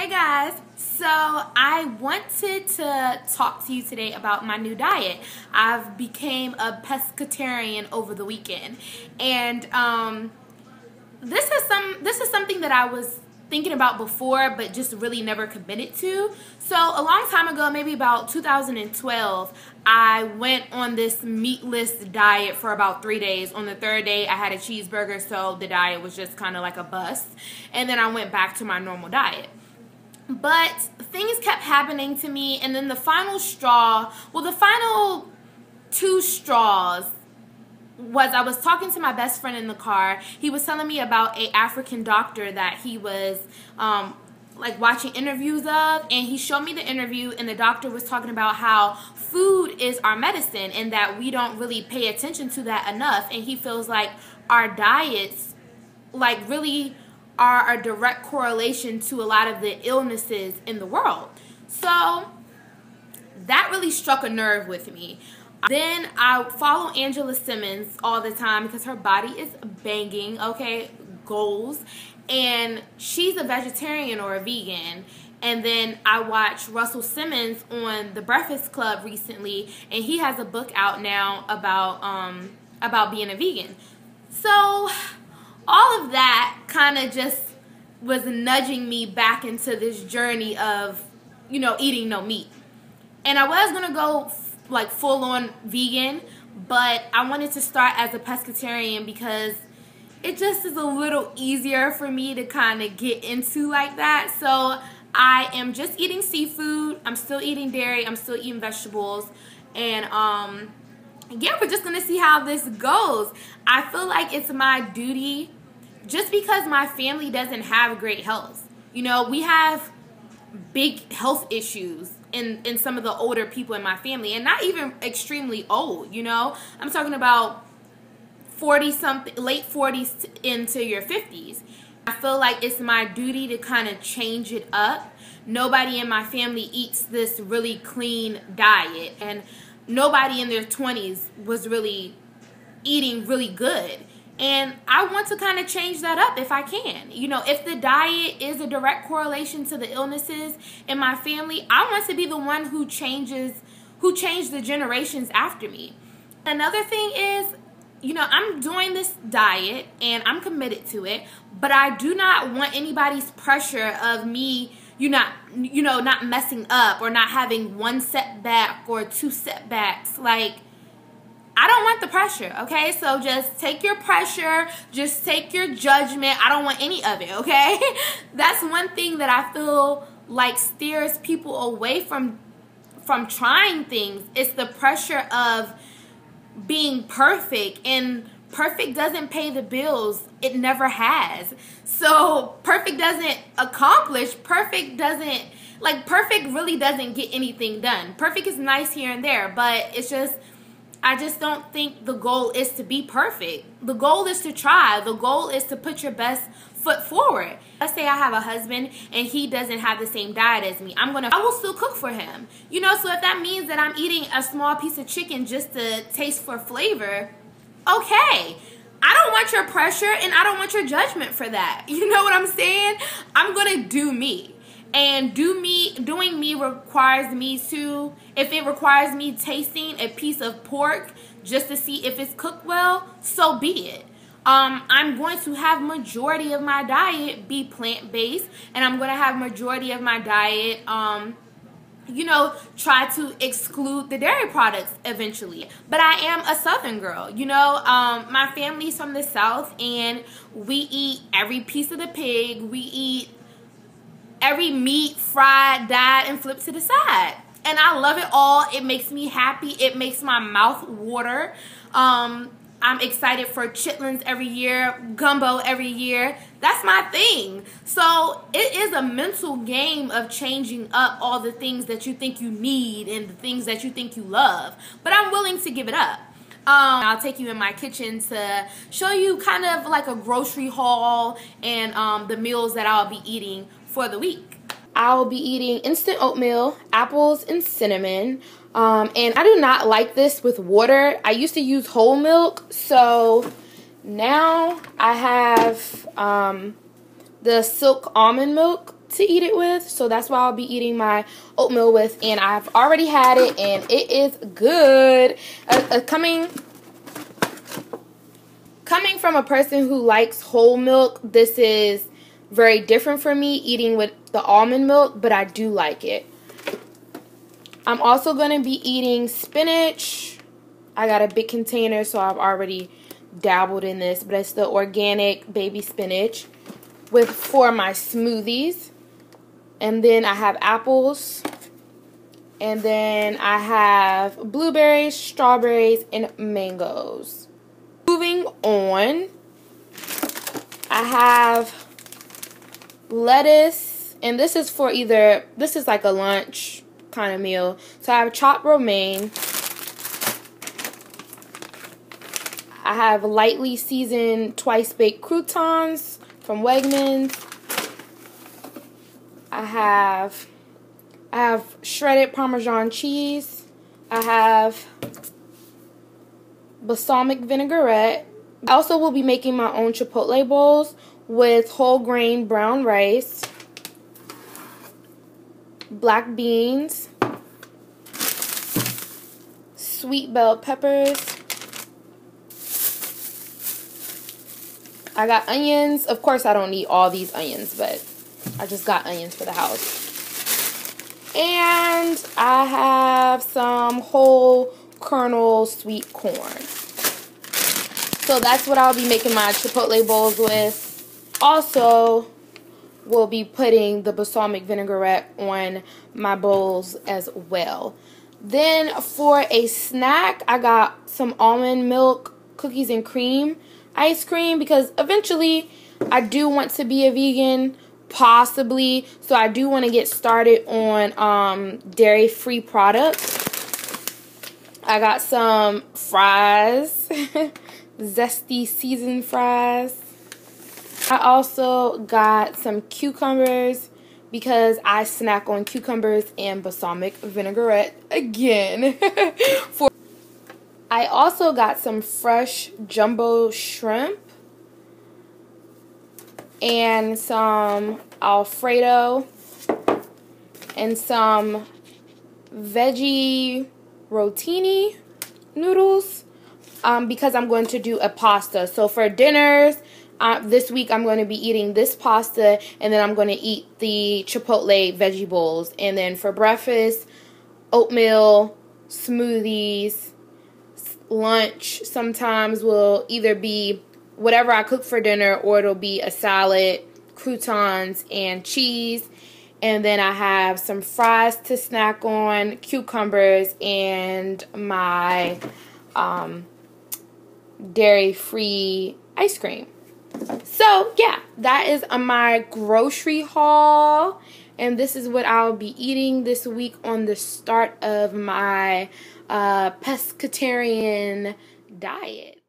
Hey guys, so I wanted to talk to you today about my new diet. I've became a pescatarian over the weekend, and this is something that I was thinking about before but just really never committed to. So a long time ago, maybe about 2012, I went on this meatless diet for about 3 days. On the third day I had a cheeseburger, so the diet was just kind of like a bust, and then I went back to my normal diet. But things kept happening to me, and then the final straw, well, the final two straws was I was talking to my best friend in the car. He was telling me about a African doctor that he was like watching interviews of, and he showed me the interview, and the doctor was talking about how food is our medicine and that we don't really pay attention to that enough, and he feels like our diets like really are a direct correlation to a lot of the illnesses in the world. So that really struck a nerve with me. Then I follow Angela Simmons all the time because her body is banging, okay, goals, and she's a vegetarian or a vegan. And then I watched Russell Simmons on The Breakfast Club recently, and he has a book out now about being a vegan. So all of that kind of just was nudging me back into this journey of, eating no meat. And I was going to go like full on vegan, but I wanted to start as a pescatarian because it just is a little easier for me to kind of get into like that. So I am just eating seafood. I'm still eating dairy. I'm still eating vegetables. And yeah, we're just going to see how this goes. I feel like it's my duty, just because my family doesn't have great health. We have big health issues in some of the older people in my family, and not even extremely old, I'm talking about 40-something, late 40s into your 50s. I feel like it's my duty to kind of change it up. Nobody in my family eats this really clean diet, and nobody in their 20s was really eating really good. And I want to kind of change that up if I can. If the diet is a direct correlation to the illnesses in my family, I want to be the one who changed the generations after me. Another thing is, I'm doing this diet and I'm committed to it, but I do not want anybody's pressure of me, not messing up or not having one setback or two setbacks. Like, I don't want the pressure, okay? So just take your pressure, just take your judgment. I don't want any of it, okay? That's one thing that I feel like steers people away from trying things. It's the pressure of being perfect, and perfect doesn't pay the bills. It never has. So perfect doesn't accomplish, perfect really doesn't get anything done. Perfect is nice here and there, but I just don't think the goal is to be perfect. The goal is to try. The goal is to put your best foot forward. Let's say I have a husband and he doesn't have the same diet as me. I will still cook for him. So if that means that I'm eating a small piece of chicken just to taste for flavor, okay. I don't want your pressure and I don't want your judgment for that. You know what I'm saying? I'm going to do me. And doing me requires me to, if it requires me tasting a piece of pork just to see if it's cooked well, so be it. I'm going to have majority of my diet be plant-based, and I'm going to have majority of my diet, try to exclude the dairy products eventually. But I am a Southern girl, my family's from the South, and we eat every piece of the pig. We eat every meat, fried, dyed, and flipped to the side. And I love it all. It makes me happy. It makes my mouth water. I'm excited for chitlins every year, gumbo every year. That's my thing. So it is a mental game of changing up all the things that you think you need and the things that you think you love. But I'm willing to give it up. I'll take you in my kitchen to show you kind of like a grocery haul and the meals that I'll be eating for the week. I'll be eating instant oatmeal, apples, and cinnamon. And I do not like this with water. I used to use whole milk, so now I have the silk almond milk to eat it with. So that's why I'll be eating my oatmeal with. And I've already had it, and it is good. Coming from a person who likes whole milk, this is very different for me eating with the almond milk, but I do like it. I'm also going to be eating spinach. I got a big container, so I've already dabbled in this, but it's the organic baby spinach for my smoothies. And then I have apples. And then I have blueberries, strawberries, and mangoes. Moving on, I have lettuce, and this is for this is like a lunch kind of meal. So I have chopped romaine. I have lightly seasoned twice-baked croutons from Wegmans. I have shredded Parmesan cheese. I have balsamic vinaigrette. I also will be making my own chipotle bowls with whole grain brown rice, black beans, sweet bell peppers. I got onions. Of course, I don't need all these onions, but I just got onions for the house. And I have some whole kernel sweet corn. So that's what I'll be making my chipotle bowls with. Also, we'll be putting the balsamic vinaigrette on my bowls as well. Then for a snack, I got some almond milk cookies and cream ice cream, because eventually I do want to be a vegan, possibly. So I do want to get started on dairy-free products. I got some fries, zesty seasoned fries. I also got some cucumbers because I snack on cucumbers and balsamic vinaigrette again. I also got some fresh jumbo shrimp and some Alfredo and some veggie rotini noodles because I'm going to do a pasta. So for dinners, this week I'm going to be eating this pasta, and then I'm going to eat the chipotle veggie bowls. And then for breakfast, oatmeal, smoothies. Lunch sometimes will either be whatever I cook for dinner, or it'll be a salad, croutons, and cheese. And then I have some fries to snack on, cucumbers, and my dairy-free ice cream. So, yeah, that is my grocery haul. And this is what I'll be eating this week on the start of my pescatarian diet.